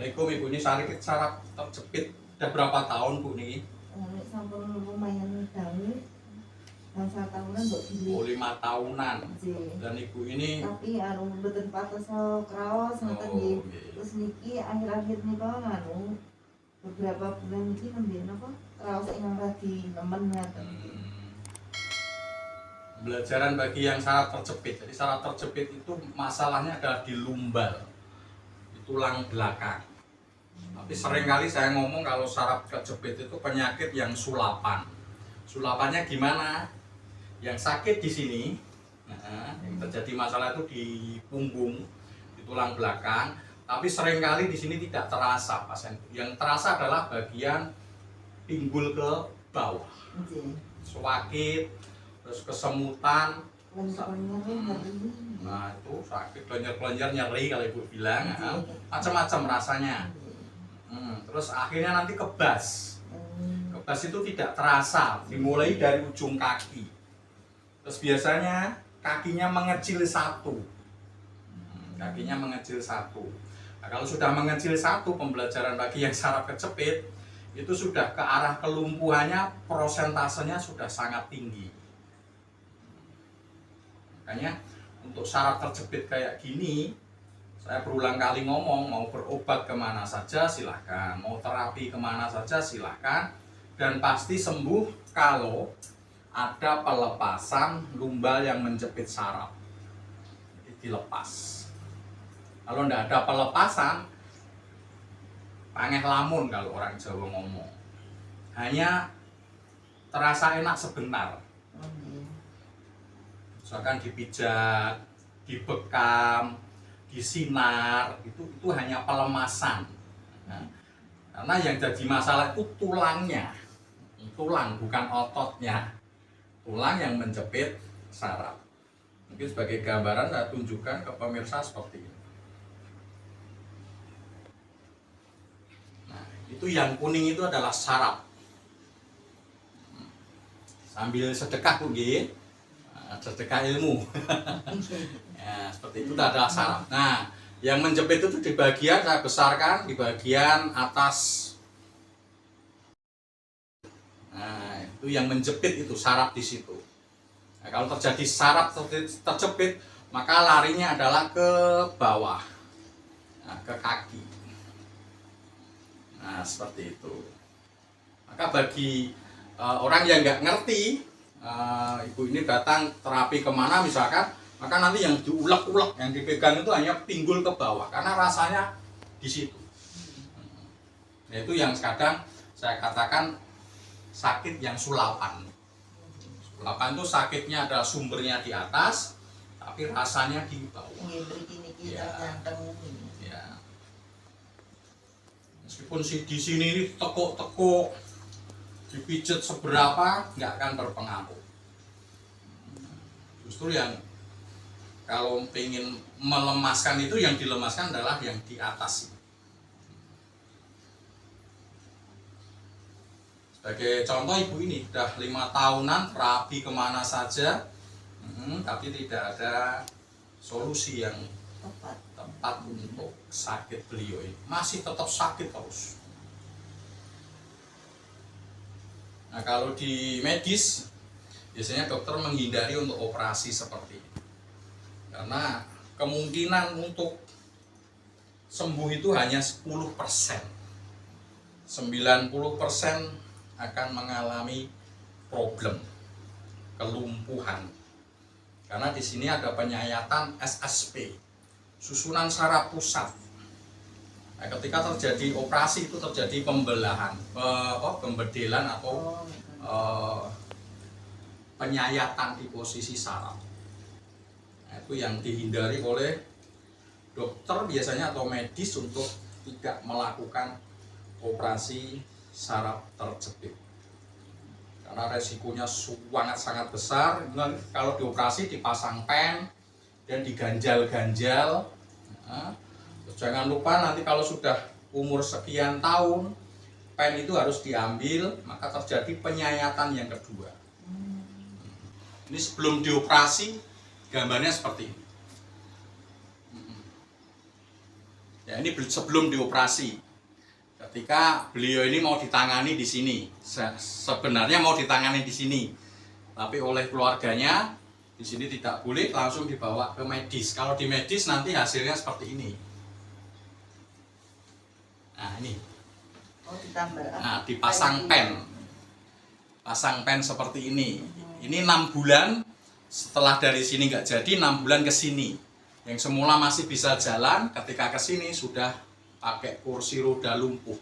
Assalamualaikum Ibu, ini saraf terjepit udah berapa tahun Bu nih? Sampun lumayan dalu, dan 1 tahunan mbok gini. Oh 5 tahunan. Dan Ibu ini tapi anu mboten patos kraos ngoten nggih. Terus niki akhir-akhir nika nganu beberapa bulan iki nembe napa kraos ingkang radi nemen ngaten. Pembelajaran bagi yang saraf terjepit. Jadi saraf terjepit itu masalahnya adalah di lumbal, di tulang belakang. Tapi seringkali saya ngomong kalau saraf terjepit itu penyakit yang sulapan. Sulapannya gimana? Yang sakit di sini, yang terjadi masalah itu di punggung, di tulang belakang. Tapi seringkali di sini tidak terasa pasien. Yang terasa adalah bagian pinggul ke bawah. Sakit, terus kesemutan. Nah itu sakit, kelenjar-kelenjar nyeri kalau Ibu bilang, macam-macam rasanya. Terus akhirnya nanti kebas. Kebas itu tidak terasa, dimulai dari ujung kaki. Terus biasanya kakinya mengecil satu. Kakinya mengecil satu. Nah, kalau sudah mengecil satu, pembelajaran bagi yang saraf kejepit itu sudah ke arah kelumpuhannya, prosentasenya sudah sangat tinggi. Makanya untuk saraf terjepit kayak gini, saya berulang kali ngomong, mau berobat kemana saja silahkan, mau terapi kemana saja silahkan, dan pasti sembuh kalau ada pelepasan lumbal yang menjepit saraf. Jadi dilepas. Kalau tidak ada pelepasan, pangeh lamun kalau orang Jawa ngomong, hanya terasa enak sebentar. Misalkan dipijat, dibekam, disinar, itu hanya pelemasan. Nah, karena yang jadi masalah itu tulangnya, tulang bukan ototnya, tulang yang menjepit saraf. Mungkin sebagai gambaran saya tunjukkan ke pemirsa seperti ini. Nah, itu yang kuning itu adalah saraf. Sambil sedekah Bu nggih. Sedekah ilmu. Ya, seperti itu adalah saraf. Nah, yang menjepit itu di bagian, saya besarkan di bagian atas. Nah, itu yang menjepit itu saraf di situ. Nah, kalau terjadi saraf terjepit, maka larinya adalah ke bawah, nah, ke kaki. Nah, seperti itu. Maka bagi orang yang nggak ngerti, Ibu ini datang terapi kemana misalkan, maka nanti yang diulek-ulek, yang dipegang itu hanya pinggul ke bawah karena rasanya di situ. Nah, itu yang kadang saya katakan sakit yang sulapan. Sulapan itu sakitnya adalah sumbernya di atas, tapi rasanya di bawah. Ya. Meskipun di sini tekuk-tekuk, dipijet seberapa nggak akan berpengaruh. Justru yang kalau ingin melemaskan itu, yang dilemaskan adalah yang di atas. Sebagai contoh Ibu ini sudah 5 tahunan terapi kemana saja, tapi tidak ada solusi yang tepat untuk sakit beliau ini. Masih tetap sakit terus. Nah, kalau di medis biasanya dokter menghindari untuk operasi seperti ini, karena kemungkinan untuk sembuh itu hanya 10%. 90% akan mengalami problem kelumpuhan. Karena di sini ada penyayatan SSP, susunan saraf pusat. Nah, ketika terjadi operasi itu terjadi pembelahan, pembedelan atau penyayatan di posisi saraf. Nah, itu yang dihindari oleh dokter biasanya atau medis untuk tidak melakukan operasi saraf terjepit. Karena resikonya sangat besar. Kalau dioperasi dipasang pen dan diganjal-ganjal. Nah, jangan lupa nanti kalau sudah umur sekian tahun, pen itu harus diambil, maka terjadi penyayatan yang kedua. Ini sebelum dioperasi, gambarnya seperti ini. Ya, ini sebelum dioperasi. Ketika beliau ini mau ditangani di sini, sebenarnya mau ditangani di sini, tapi oleh keluarganya di sini tidak boleh, langsung dibawa ke medis. Kalau di medis nanti hasilnya seperti ini. Nah ini. Oh, ditambah. Nah, dipasang pen, pasang pen seperti ini. Ini 6 bulan setelah dari sini nggak jadi, 6 bulan ke sini. Yang semula masih bisa jalan, ketika ke sini sudah pakai kursi roda lumpuh.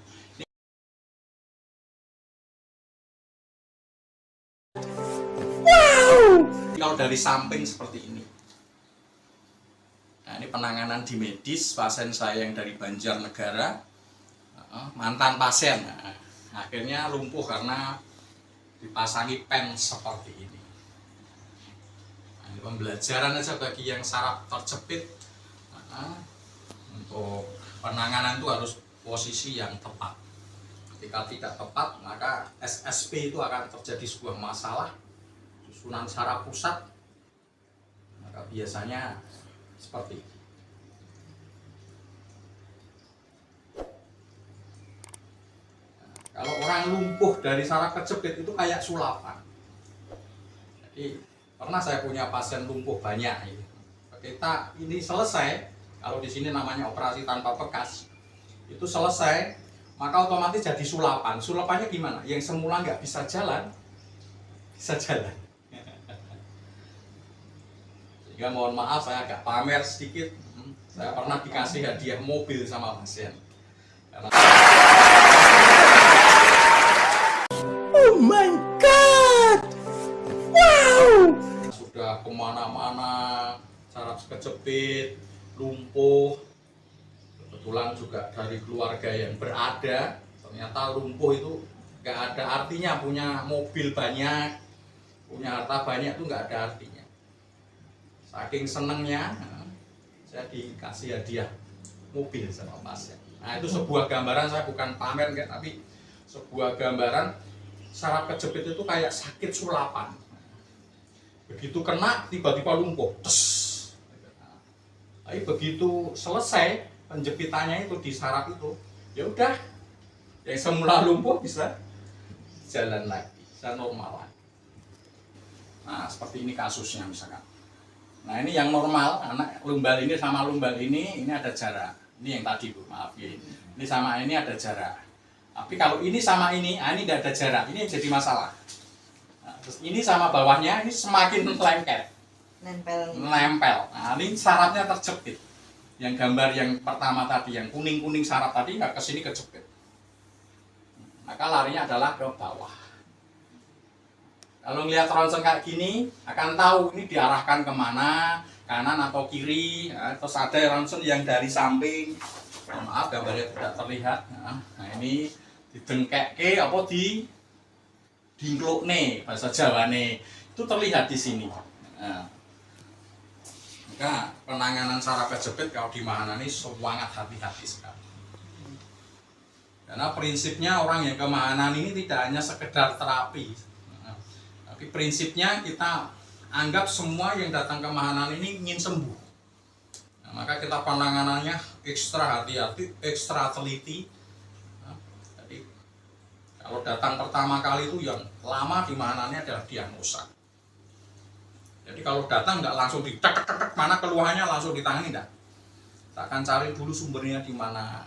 Wow. Kalau dari samping seperti ini. Nah, ini penanganan di medis pasien saya yang dari Banjarnegara, mantan pasien. Nah, akhirnya lumpuh karena dipasangi pen seperti ini. Nah, ini pembelajaran aja bagi yang saraf terjepit. Untuk penanganan itu harus posisi yang tepat. Ketika tidak tepat, maka SSP itu akan terjadi sebuah masalah, susunan saraf pusat. Maka biasanya seperti ini. Kalau orang lumpuh dari saraf kejepit itu kayak sulapan. Jadi pernah saya punya pasien lumpuh banyak. Kita ini selesai. Kalau di sini namanya operasi tanpa bekas, itu selesai, maka otomatis jadi sulapan. Sulapannya gimana? Yang semula nggak bisa jalan, bisa jalan. Sehingga mohon maaf saya agak pamer sedikit. Saya pernah dikasih hadiah mobil sama pasien. Karena... Oh my God! Wow! Sudah kemana-mana, saraf kejepit, lumpuh. Kebetulan juga dari keluarga yang berada, ternyata lumpuh itu nggak ada artinya. Punya mobil banyak, punya harta banyak itu nggak ada artinya. Saking senengnya, saya dikasih hadiah mobil sama pasien. Nah, itu sebuah gambaran, saya bukan pamer enggak, tapi sebuah gambaran saraf kejepit itu kayak sakit sulapan. Begitu kena tiba-tiba lumpuh. Tapi begitu selesai penjepitannya itu di saraf itu, ya udah, yang semula lumpuh bisa jalan lagi, bisa normal lagi. Nah, seperti ini kasusnya misalkan. Nah, ini yang normal, anak lumbal ini sama lumbal ini ada jarak. Ini yang tadi Bu, maaf ya. Ini sama ini ada jarak. Tapi kalau ini sama ini tidak ada jarak. Ini yang jadi masalah. Nah, terus ini sama bawahnya ini semakin lengket. Nempel. Nah, ini sarafnya terjepit. Yang gambar yang pertama tadi, yang kuning-kuning saraf tadi nggak ke sini kejepit. Maka larinya adalah ke bawah. Kalau ngelihat ronsen kayak gini, akan tahu ini diarahkan kemana, kanan atau kiri. Nah, terus ada ronsen yang dari samping. Maaf, gambarnya tidak terlihat. Nah, ini didengkekke apa di dingklukne bahasa Jawane. Itu terlihat di sini. Nah, maka penanganan saraf kejepit kalau di Mahanani sangat hati-hati sekali. Karena prinsipnya orang yang ke Mahanani ini tidak hanya sekedar terapi, tapi prinsipnya kita anggap semua yang datang ke Mahanani ini ingin sembuh. Nah, maka kita penanganannya ekstra hati-hati, ekstra teliti. Nah, jadi kalau datang pertama kali itu yang lama di Mahanani adalah diagnosa. Jadi kalau datang nggak langsung ditek-tek mana keluhannya langsung ditangani, enggak. Kita akan cari dulu sumbernya di mana.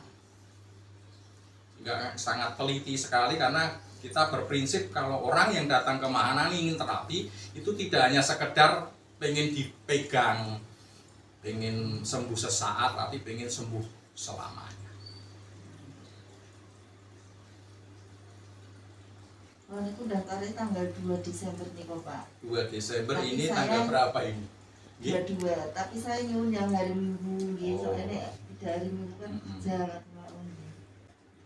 Juga sangat teliti sekali karena kita berprinsip kalau orang yang datang ke Mahanani ingin terapi itu tidak hanya sekedar pengen dipegang, pengen sembuh sesaat, tapi pengen sembuh selamanya. Oh, itu daftarnya tanggal 2 Desember nih kok Pak. 2 Desember tapi ini saya, tanggal berapa ini? 22, tapi saya nyuruh yang hari Minggu gitu. Oh. Soalnya tidak hari Minggu kan jangan malam.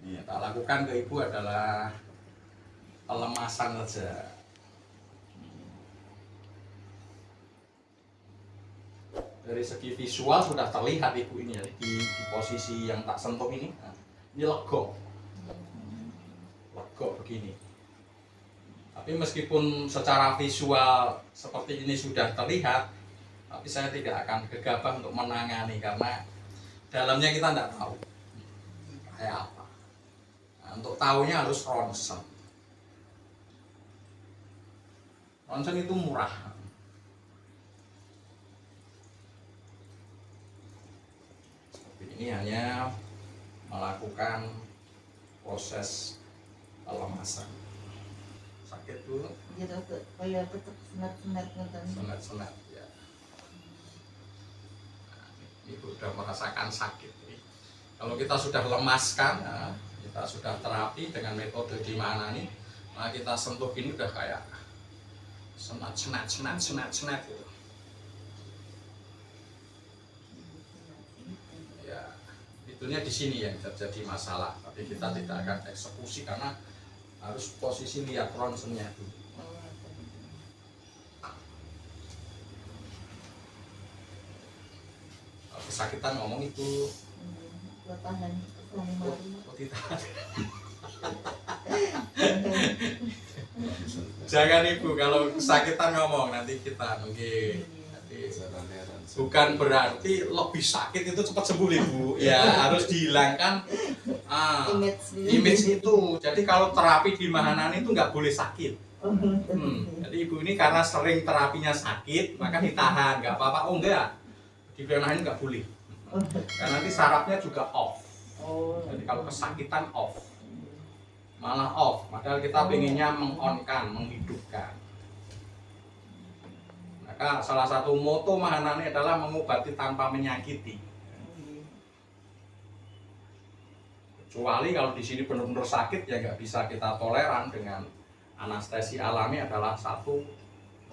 Yang tak lakukan ke ibu adalah pelemasan saja. Dari segi visual sudah terlihat ibu ini ya, di posisi yang tak sentuh ini. Nah, ini legok begini. Tapi meskipun secara visual seperti ini sudah terlihat, tapi saya tidak akan gegabah untuk menangani karena dalamnya kita tidak tahu kayak apa. Nah, untuk tahunya harus ronsen. Ronsen itu murah. Ini hanya melakukan proses pelemasan. Sakit dulu. Jadi kayak tetap senat-senat ngoten. Senat-senat ya. Nah, ini sudah merasakan sakit. Jadi, kalau kita sudah lemaskan, nah, kita sudah terapi dengan metode di mana nih, nah kita sentuh ini udah kayak senat gitu. Itunya di sini yang terjadi masalah, tapi kita tidak akan eksekusi karena harus posisi lihat ronsennya dulu. Kalau kesakitan ngomong itu Tahan ditahan. Jangan ibu, kalau kesakitan ngomong nanti kita mungkin. Bukan berarti lebih sakit itu cepat sembuh ibu ya, harus dihilangkan image itu. Jadi kalau terapi di Mahanan itu nggak boleh sakit. Jadi ibu ini karena sering terapinya sakit maka ditahan, nggak apa-apa. Oh enggak, di Mahanan nggak boleh karena nanti sarafnya juga off. Jadi kalau kesakitan off, malah off, padahal kita pengennya mengonkan, menghidupkan. Maka salah satu moto Mahanani adalah mengobati tanpa menyakiti. Kecuali kalau di sini benar-benar sakit ya nggak bisa kita toleran dengan anestesi alami adalah satu,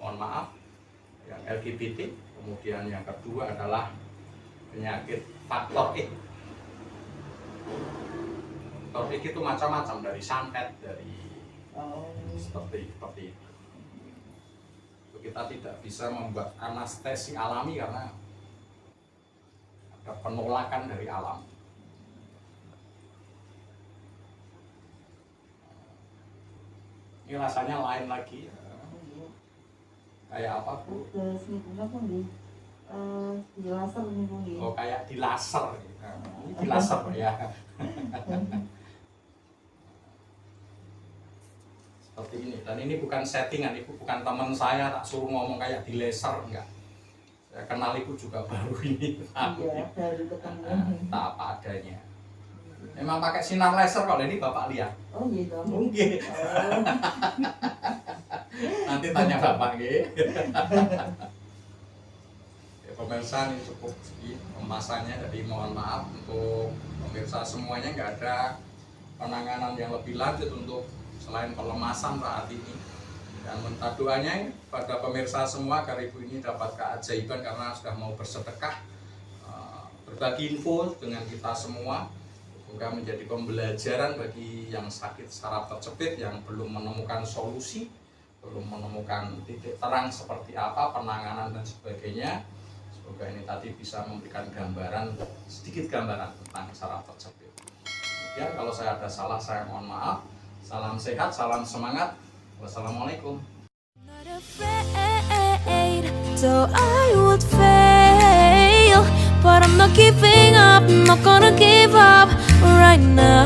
mohon maaf, yang LGBT. Kemudian yang kedua adalah penyakit faktor X. Faktor X itu macam-macam, dari santet, dari seperti itu. Kita tidak bisa membuat anestesi alami karena ada penolakan dari alam. Ini rasanya lain lagi. Kayak apa Bu? Di laser nih. Oh, kayak di laser. Ini di laser ya. Seperti ini, dan ini bukan settingan, ibu bukan teman saya tak suruh ngomong kayak di laser, enggak. Saya kenal ibu juga baru ini, baru ketemu. tak apa adanya. Memang pakai sinar laser kalau ini bapak lihat. Oh iya dong. Mungkin. Nanti tanya bapak gitu. Pemirsa ini cukup pembahasannya, jadi mohon maaf untuk pemirsa semuanya, nggak ada penanganan yang lebih lanjut untuk selain pelemasan saat ini. Dan minta doanya pada pemirsa semua agar ibu ini dapat keajaiban karena sudah mau bersedekah, berbagi info dengan kita semua. Semoga menjadi pembelajaran bagi yang sakit saraf terjepit, yang belum menemukan solusi, belum menemukan titik terang seperti apa penanganan dan sebagainya. Semoga ini tadi bisa memberikan gambaran, sedikit gambaran tentang saraf terjepit. Kemudian kalau saya ada salah, saya mohon maaf. Salam sehat, salam semangat. Wassalamualaikum. Not afraid, so I would fail, but I'm not giving up. I'm not gonna give up right now.